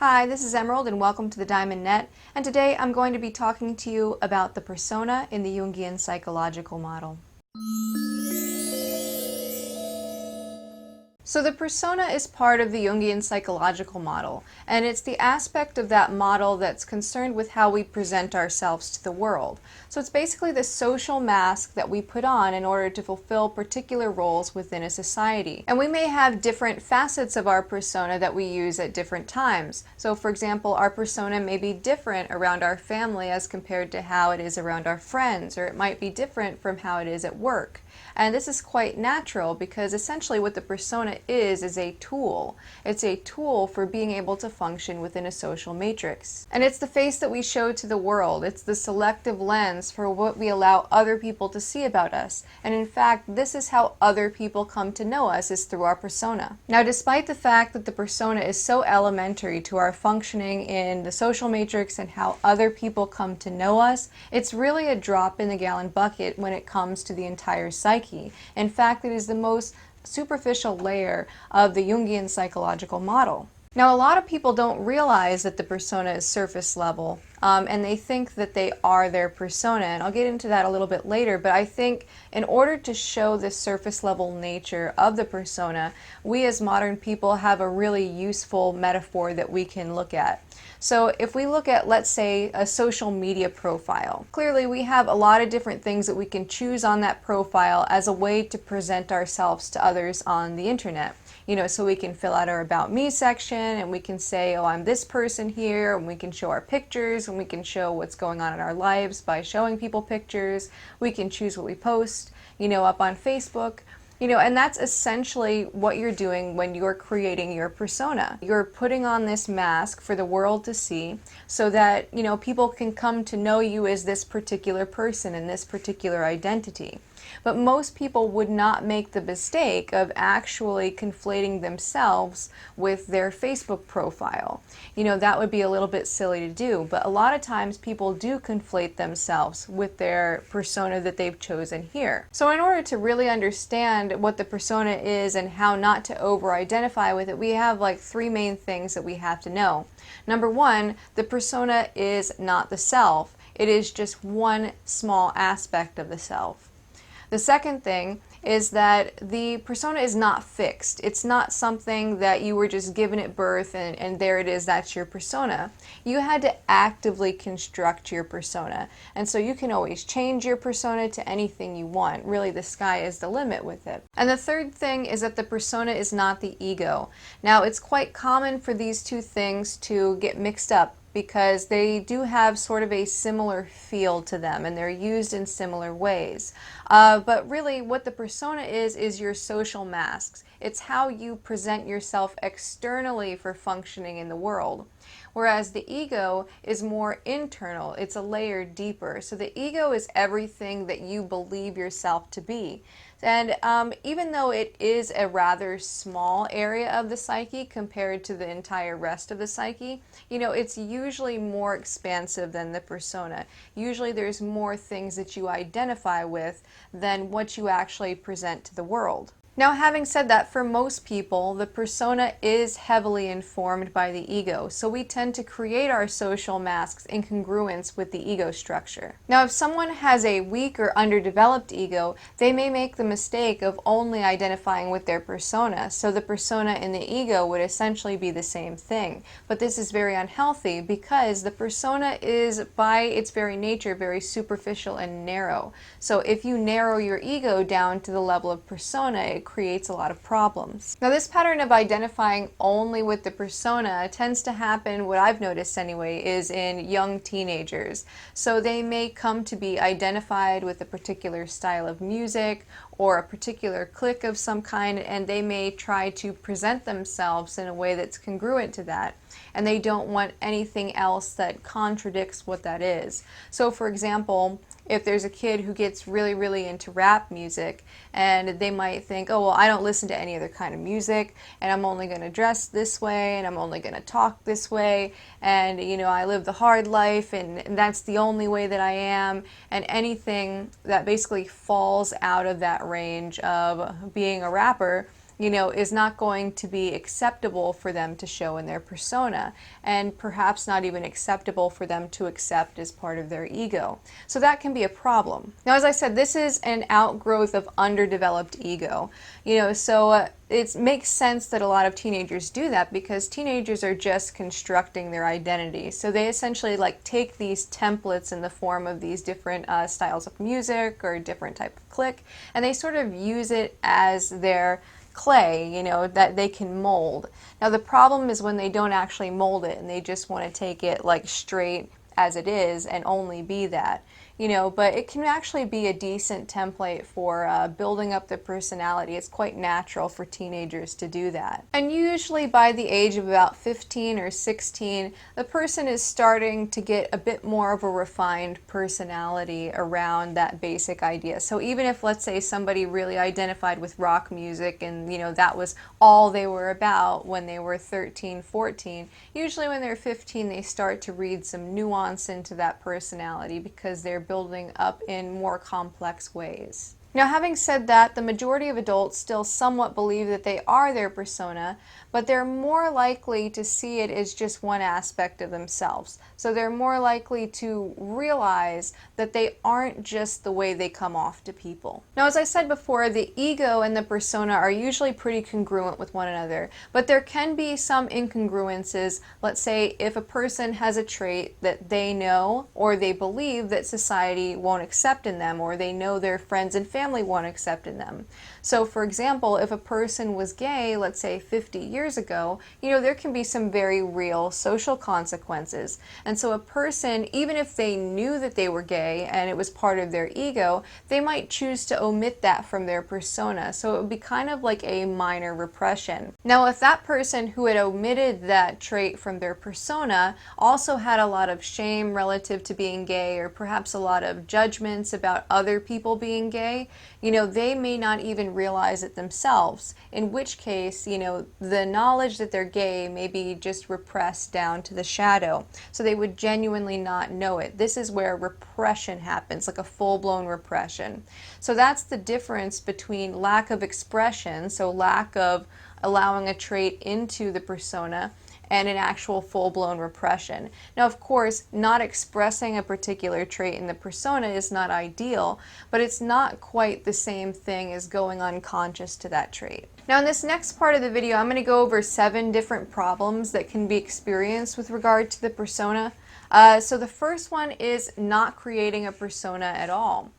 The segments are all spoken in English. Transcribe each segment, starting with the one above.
Hi, this is Emerald and welcome to the Diamond Net, and today I'm going to be talking to you about the persona in the Jungian Psychological Model. So the persona is part of the Jungian Psychological Model, and it's the aspect of that model that's concerned with how we present ourselves to the world. So it's basically the social mask that we put on in order to fulfill particular roles within a society. And we may have different facets of our persona that we use at different times. So for example, our persona may be different around our family as compared to how it is around our friends, or it might be different from how it is at work. And this is quite natural because essentially what the persona is a tool. It's a tool for being able to function within a social matrix. And it's the face that we show to the world. It's the selective lens for what we allow other people to see about us. And in fact, this is how other people come to know us, is through our persona. Now, despite the fact that the persona is so elementary to our functioning in the social matrix and how other people come to know us, it's really a drop in the gallon bucket when it comes to the entire psyche. In fact, it is the most superficial layer of the Jungian psychological model. Now, a lot of people don't realize that the persona is surface level, and they think that they are their persona, and I'll get into that a little bit later, but I think in order to show the surface level nature of the persona, we as modern people have a really useful metaphor that we can look at. So if we look at, let's say, a social media profile, clearly we have a lot of different things that we can choose on that profile as a way to present ourselves to others on the internet. So we can fill out our About Me section, and we can say, oh, I'm this person here, and we can show our pictures, and we can show what's going on in our lives by showing people pictures. We can choose what we post, up on Facebook. And that's essentially what you're doing when you're creating your persona. You're putting on this mask for the world to see so that, people can come to know you as this particular person and this particular identity. But most people would not make the mistake of actually conflating themselves with their Facebook profile. That would be a little bit silly to do, but a lot of times people do conflate themselves with their persona that they've chosen here. So in order to really understand what the persona is and how not to over-identify with it, we have like three main things that we have to know. Number one, the persona is not the self. It is just one small aspect of the self. The second thing is that the persona is not fixed. It's not something that you were just given at birth and there it is, that's your persona. You had to actively construct your persona. And so you can always change your persona to anything you want. Really, the sky is the limit with it. And the third thing is that the persona is not the ego. Now, it's quite common for these two things to get mixed up, because they do have sort of a similar feel to them and they're used in similar ways. But really what the persona is your social masks. It's how you present yourself externally for functioning in the world. Whereas the ego is more internal, it's a layer deeper. So the ego is everything that you believe yourself to be. And even though it is a rather small area of the psyche compared to the entire rest of the psyche, it's usually more expansive than the persona. Usually there's more things that you identify with than what you actually present to the world. Now, having said that, for most people, the persona is heavily informed by the ego, so we tend to create our social masks in congruence with the ego structure. Now, if someone has a weak or underdeveloped ego, they may make the mistake of only identifying with their persona, so the persona and the ego would essentially be the same thing. But this is very unhealthy because the persona is, by its very nature, very superficial and narrow. So if you narrow your ego down to the level of persona, it creates a lot of problems. Now, this pattern of identifying only with the persona tends to happen, what I've noticed anyway, is in young teenagers. So they may come to be identified with a particular style of music or a particular clique of some kind, and they may try to present themselves in a way that's congruent to that. And they don't want anything else that contradicts what that is. So for example, if there's a kid who gets really into rap music, and they might think, oh, well, I don't listen to any other kind of music, and I'm only going to dress this way, and I'm only going to talk this way, and I live the hard life, and that's the only way that I am, and anything that basically falls out of that range of being a rapper is not going to be acceptable for them to show in their persona, and perhaps not even acceptable for them to accept as part of their ego. So that can be a problem. Now, as I said, this is an outgrowth of underdeveloped ego. It makes sense that a lot of teenagers do that because teenagers are just constructing their identity. So they essentially take these templates in the form of these different styles of music or different type of click, and they sort of use it as their clay, that they can mold. Now the problem is when they don't actually mold it and they just want to take it straight as it is and only be that. But it can actually be a decent template for building up the personality. It's quite natural for teenagers to do that. And usually by the age of about 15 or 16, the person is starting to get a bit more of a refined personality around that basic idea. So even if, let's say, somebody really identified with rock music and, that was all they were about when they were 13, 14, usually when they're 15, they start to read some nuance into that personality because they're building up in more complex ways. Now, having said that, the majority of adults still somewhat believe that they are their persona, but they're more likely to see it as just one aspect of themselves. So they're more likely to realize that they aren't just the way they come off to people. Now, as I said before, the ego and the persona are usually pretty congruent with one another, but there can be some incongruences. Let's say if a person has a trait that they know or they believe that society won't accept in them, or they know their friends and family won't accept in them. So for example, if a person was gay, let's say 50 years ago, there can be some very real social consequences. And so a person, even if they knew that they were gay and it was part of their ego, they might choose to omit that from their persona. So it would be kind of like a minor repression. Now, if that person who had omitted that trait from their persona also had a lot of shame relative to being gay, or perhaps a lot of judgments about other people being gay, they may not even realize it themselves, in which case, the knowledge that they're gay may be just repressed down to the shadow. So they would genuinely not know it. This is where repression happens, like a full-blown repression. So that's the difference between lack of expression, so lack of allowing a trait into the persona, and an actual full-blown repression. Now, of course, not expressing a particular trait in the persona is not ideal, but it's not quite the same thing as going unconscious to that trait. Now, in this next part of the video, I'm going to go over 7 different problems that can be experienced with regard to the persona. So the first one is not creating a persona at all.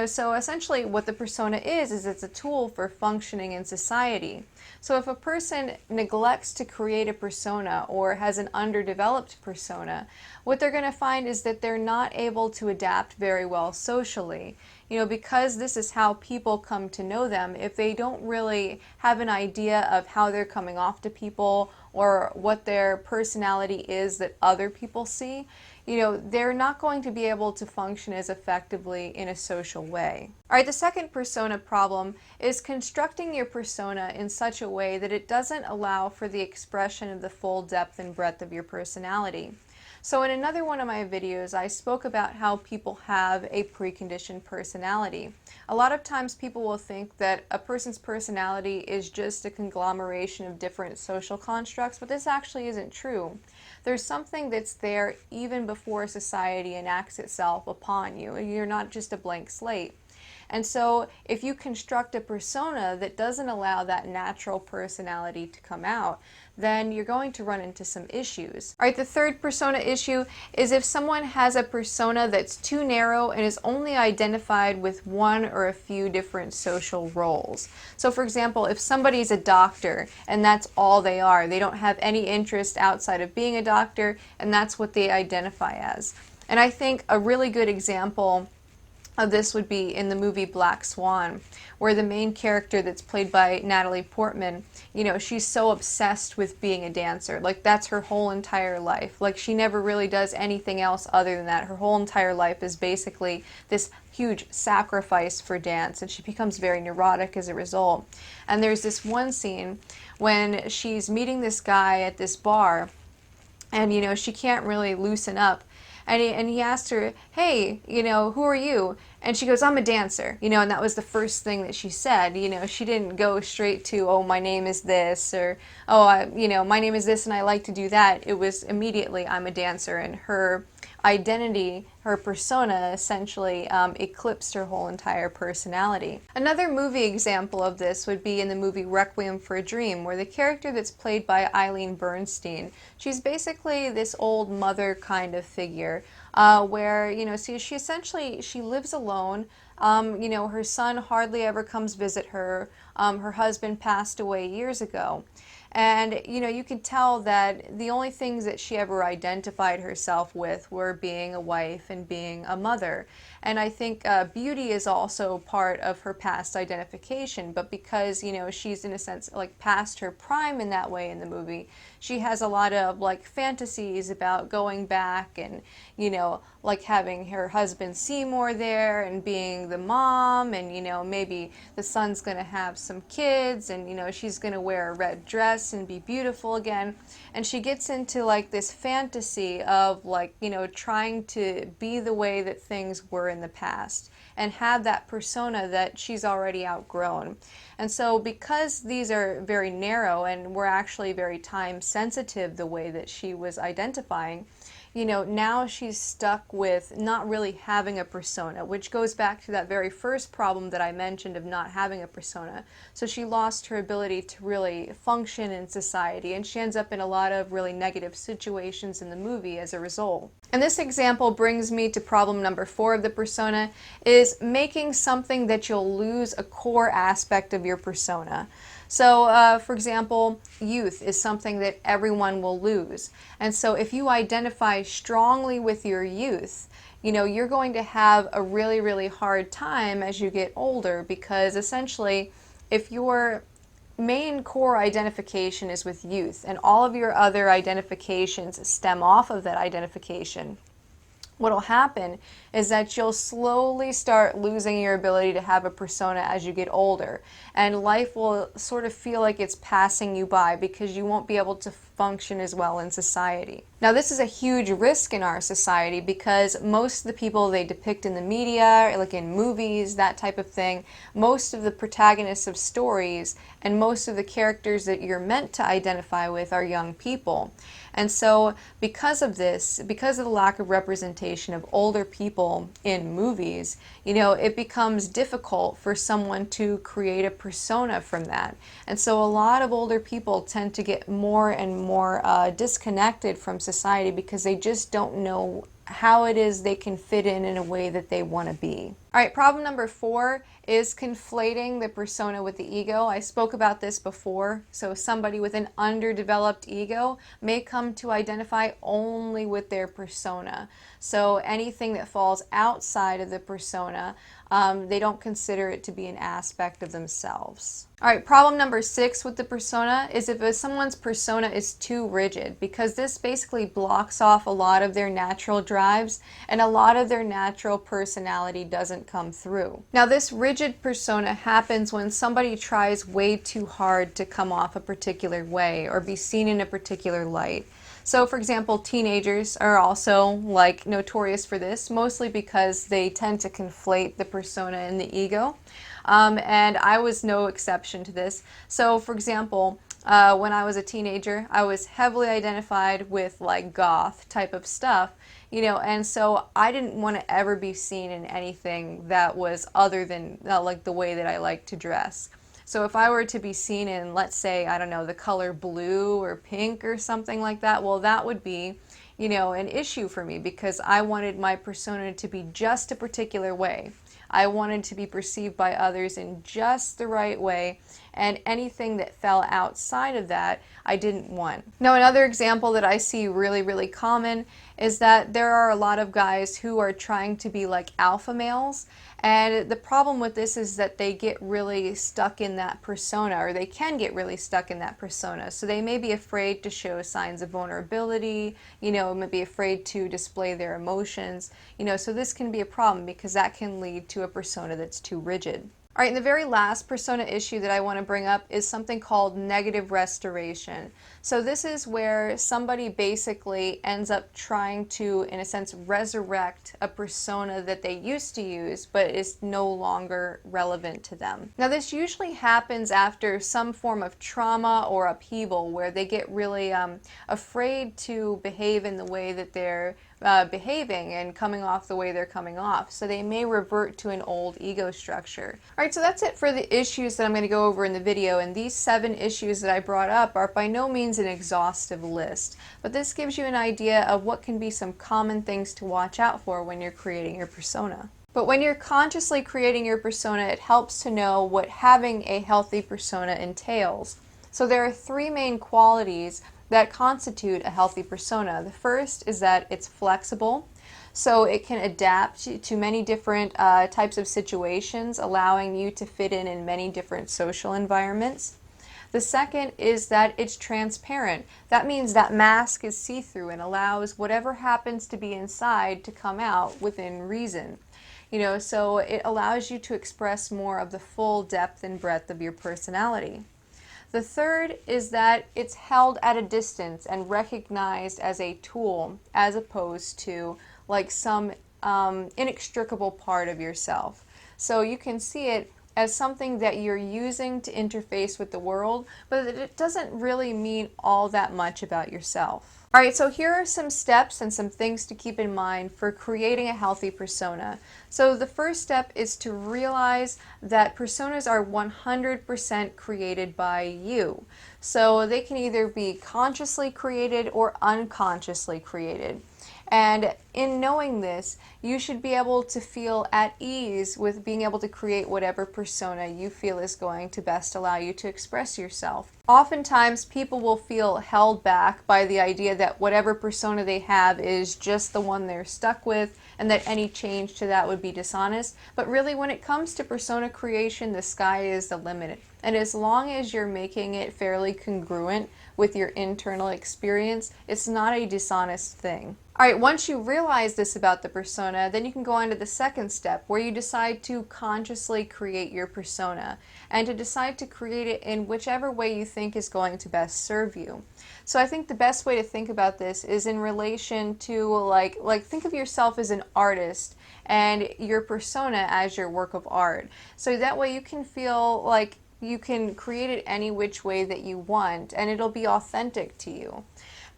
So essentially what the persona is it's a tool for functioning in society. So if a person neglects to create a persona or has an underdeveloped persona, what they're going to find is that they're not able to adapt very well socially. Because this is how people come to know them, if they don't really have an idea of how they're coming off to people or what their personality is that other people see, they're not going to be able to function as effectively in a social way. All right, the second persona problem is constructing your persona in such a way that it doesn't allow for the expression of the full depth and breadth of your personality. So in another one of my videos, I spoke about how people have a preconditioned personality. A lot of times people will think that a person's personality is just a conglomeration of different social constructs, but this actually isn't true. There's something that's there even before society enacts itself upon you. You're not just a blank slate. And so if you construct a persona that doesn't allow that natural personality to come out, then you're going to run into some issues. All right, the third persona issue is if someone has a persona that's too narrow and is only identified with one or a few different social roles. So for example, if somebody's a doctor and that's all they are, they don't have any interest outside of being a doctor, and that's what they identify as. And I think a really good example of this would be in the movie Black Swan, where the main character that's played by Natalie Portman, she's so obsessed with being a dancer. Like, that's her whole entire life. Like, she never really does anything else other than that. Her whole entire life is basically this huge sacrifice for dance, and she becomes very neurotic as a result. And there's this one scene when she's meeting this guy at this bar, and she can't really loosen up. And he asked her, hey, who are you? And she goes, I'm a dancer, and that was the first thing that she said. She didn't go straight to, oh, my name is this, or, oh, my name is this and I like to do that. It was immediately, I'm a dancer, and her identity, her persona, essentially eclipsed her whole entire personality. Another movie example of this would be in the movie Requiem for a Dream, where the character that's played by Eileen Bernstein, she's basically this old mother kind of figure, where, she essentially, she lives alone. Her son hardly ever comes visit her. Her husband passed away years ago. And, you can tell that the only things that she ever identified herself with were being a wife and being a mother. And I think beauty is also part of her past identification, but because, she's in a sense like past her prime in that way in the movie, she has a lot of like fantasies about going back and, like having her husband Seymour there and being the mom, and, maybe the son's going to have some kids, and, she's going to wear a red dress and be beautiful again. And she gets into like this fantasy of like, trying to be the way that things were in the past and have that persona that she's already outgrown. And so because these are very narrow and we're actually very time sensitive the way that she was identifying, now she's stuck with not really having a persona, which goes back to that very first problem that I mentioned of not having a persona. So she lost her ability to really function in society, and she ends up in a lot of really negative situations in the movie as a result. And this example brings me to problem number 4 of the persona, is making something that you'll lose a core aspect of your persona. So, for example, youth is something that everyone will lose. And so if you identify strongly with your youth, you're going to have a really, really hard time as you get older, because essentially if your main core identification is with youth and all of your other identifications stem off of that identification, what will happen is that you'll slowly start losing your ability to have a persona as you get older, and life will sort of feel like it's passing you by because you won't be able to function as well in society. Now, this is a huge risk in our society because most of the people they depict in the media, like in movies, that type of thing, most of the protagonists of stories and most of the characters that you're meant to identify with are young people. And so because of this, because of the lack of representation of older people in movies, it becomes difficult for someone to create a persona from that. And so a lot of older people tend to get more and more disconnected from society because they just don't know how it is they can fit in a way that they want to be. All right, problem number 4 is conflating the persona with the ego. I spoke about this before. So somebody with an underdeveloped ego may come to identify only with their persona. So anything that falls outside of the persona, they don't consider it to be an aspect of themselves. All right, problem number 6 with the persona is if someone's persona is too rigid, because this basically blocks off a lot of their natural drives and a lot of their natural personality doesn't come through. Now, this rigid persona happens when somebody tries way too hard to come off a particular way or be seen in a particular light. So, for example, teenagers are also like notorious for this, mostly because they tend to conflate the persona and the ego. And I was no exception to this. So, for example, when I was a teenager, I was heavily identified with like goth type of stuff, and so I didn't want to ever be seen in anything that was other than like the way that I like to dress. So if I were to be seen in, let's say, I don't know, the color blue or pink or something like that, well, that would be, an issue for me because I wanted my persona to be just a particular way. I wanted to be perceived by others in just the right way, and anything that fell outside of that, I didn't want. Now, another example that I see really, really common is that there are a lot of guys who are trying to be like alpha males, and the problem with this is that they get really stuck in that persona, or they can get really stuck in that persona. So they may be afraid to show signs of vulnerability, may be afraid to display their emotions, so this can be a problem because that can lead to a persona that's too rigid. All right, and the very last persona issue that I want to bring up is something called negative restoration. So this is where somebody basically ends up trying to, in a sense, resurrect a persona that they used to use, but is no longer relevant to them. Now, this usually happens after some form of trauma or upheaval where they get really afraid to behave in the way that they're behaving and coming off the way they're coming off. So they may revert to an old ego structure. All right, so that's it for the issues that I'm going to go over in the video. And these 7 issues that I brought up are by no means an exhaustive list, but this gives you an idea of what can be some common things to watch out for when you're creating your persona. But when you're consciously creating your persona, it helps to know what having a healthy persona entails. So there are 3 main qualities that constitute a healthy persona. The first is that it's flexible, so it can adapt to many different types of situations, allowing you to fit in many different social environments. The second is that it's transparent. That means that mask is see-through and allows whatever happens to be inside to come out within reason. So it allows you to express more of the full depth and breadth of your personality. The third is that it's held at a distance and recognized as a tool as opposed to like some inextricable part of yourself. So you can see it as something that you're using to interface with the world, but it doesn't really mean all that much about yourself. All right, so here are some steps and some things to keep in mind for creating a healthy persona. So the first step is to realize that personas are 100% created by you. So they can either be consciously created or unconsciously created. And in knowing this, you should be able to feel at ease with being able to create whatever persona you feel is going to best allow you to express yourself. Oftentimes, people will feel held back by the idea that whatever persona they have is just the one they're stuck with, and that any change to that would be dishonest. But really, when it comes to persona creation, the sky is the limit. And as long as you're making it fairly congruent with your internal experience, it's not a dishonest thing. All right, once you realize this about the persona, then you can go on to the second step where you decide to consciously create your persona and to decide to create it in whichever way you think is going to best serve you. So I think the best way to think about this is in relation to like think of yourself as an artist and your persona as your work of art. So that way you can feel like you can create it any which way that you want and it'll be authentic to you.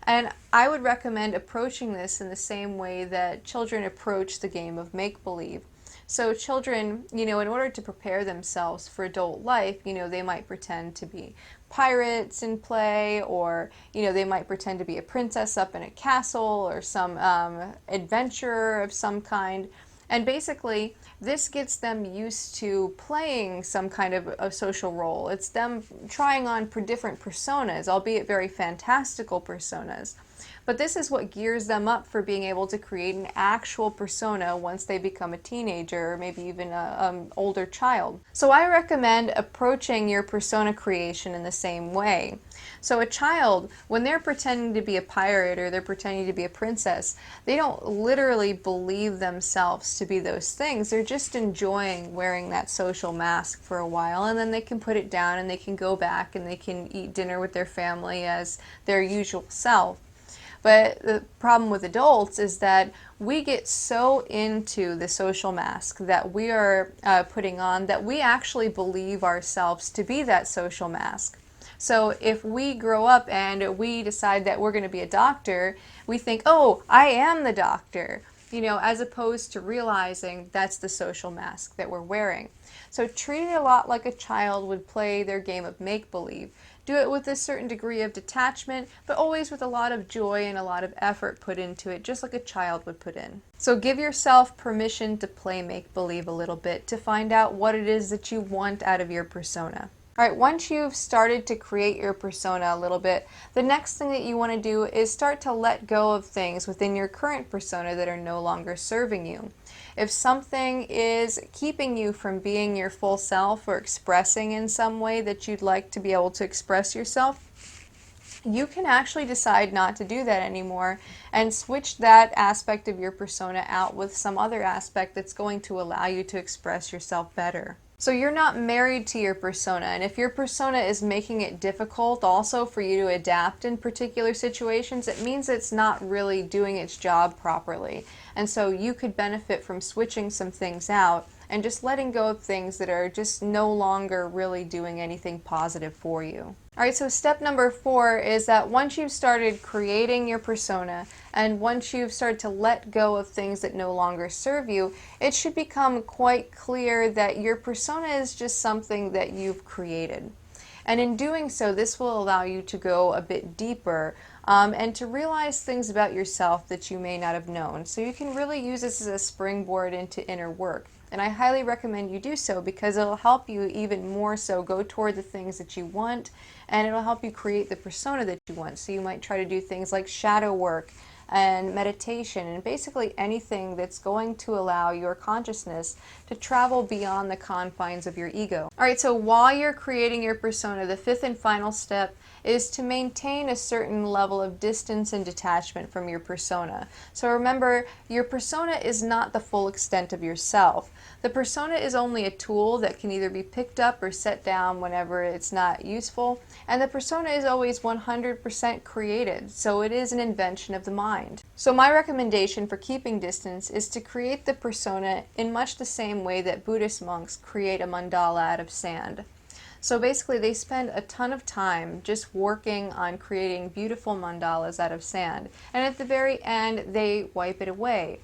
And I would recommend approaching this in the same way that children approach the game of make-believe. So children, in order to prepare themselves for adult life, they might pretend to be pirates in play, or, they might pretend to be a princess up in a castle or some adventurer of some kind. And basically, this gets them used to playing some kind of a social role. It's them trying on different personas, albeit very fantastical personas. But this is what gears them up for being able to create an actual persona once they become a teenager or maybe even an older child. So I recommend approaching your persona creation in the same way. So a child, when they're pretending to be a pirate or they're pretending to be a princess, they don't literally believe themselves to be those things. They're just enjoying wearing that social mask for a while, and then they can put it down and they can go back and they can eat dinner with their family as their usual self. But the problem with adults is that we get so into the social mask that we are putting on that we actually believe ourselves to be that social mask. So if we grow up and we decide that we're going to be a doctor, we think, oh, I am the doctor, as opposed to realizing that's the social mask that we're wearing. So treat it a lot like a child would play their game of make-believe. Do it with a certain degree of detachment, but always with a lot of joy and a lot of effort put into it, just like a child would put in. So give yourself permission to play make-believe a little bit to find out what it is that you want out of your persona. All right, once you've started to create your persona a little bit, the next thing that you want to do is start to let go of things within your current persona that are no longer serving you. If something is keeping you from being your full self or expressing in some way that you'd like to be able to express yourself, you can actually decide not to do that anymore and switch that aspect of your persona out with some other aspect that's going to allow you to express yourself better. So you're not married to your persona, and if your persona is making it difficult also for you to adapt in particular situations, it means it's not really doing its job properly. And so you could benefit from switching some things out and just letting go of things that are just no longer really doing anything positive for you. Alright, so step number 4 is that once you've started creating your persona and once you've started to let go of things that no longer serve you, it should become quite clear that your persona is just something that you've created. And in doing so, this will allow you to go a bit deeper and to realize things about yourself that you may not have known. So you can really use this as a springboard into inner work. And I highly recommend you do so because it'll help you even more so go toward the things that you want, and it'll help you create the persona that you want. So you might try to do things like shadow work and meditation and basically anything that's going to allow your consciousness to travel beyond the confines of your ego. Alright, so while you're creating your persona, the 5th and final step is to maintain a certain level of distance and detachment from your persona. So remember, your persona is not the full extent of yourself. The persona is only a tool that can either be picked up or set down whenever it's not useful, and the persona is always 100% created, so it is an invention of the mind. So my recommendation for keeping distance is to create the persona in much the same way that Buddhist monks create a mandala out of sand. So basically they spend a ton of time just working on creating beautiful mandalas out of sand, and at the very end they wipe it away.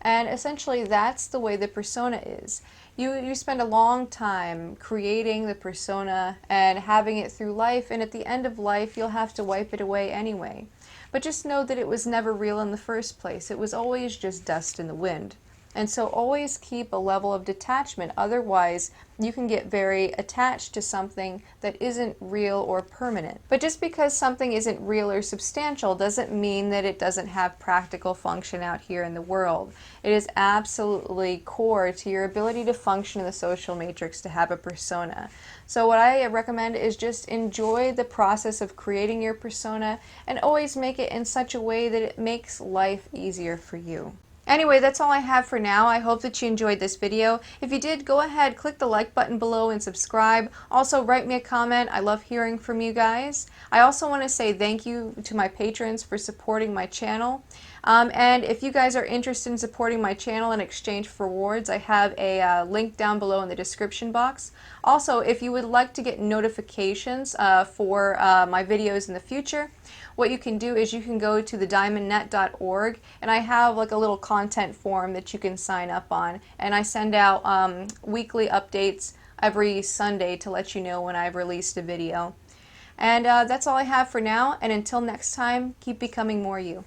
And essentially that's the way the persona is. You spend a long time creating the persona and having it through life, and at the end of life you'll have to wipe it away anyway. But just know that it was never real in the first place. It was always just dust in the wind. And so always keep a level of detachment, otherwise you can get very attached to something that isn't real or permanent. But just because something isn't real or substantial doesn't mean that it doesn't have practical function out here in the world. It is absolutely core to your ability to function in the social matrix to have a persona. So what I recommend is just enjoy the process of creating your persona and always make it in such a way that it makes life easier for you. Anyway, that's all I have for now. I hope that you enjoyed this video. If you did, go ahead, click the like button below and subscribe. Also, write me a comment. I love hearing from you guys. I also want to say thank you to my patrons for supporting my channel. And if you guys are interested in supporting my channel in exchange for rewards, I have a link down below in the description box. Also, if you would like to get notifications for my videos in the future, what you can do is you can go to thediamondnet.org, and I have like a little content form that you can sign up on, and I send out weekly updates every Sunday to let you know when I've released a video. And that's all I have for now, and until next time, keep becoming more you.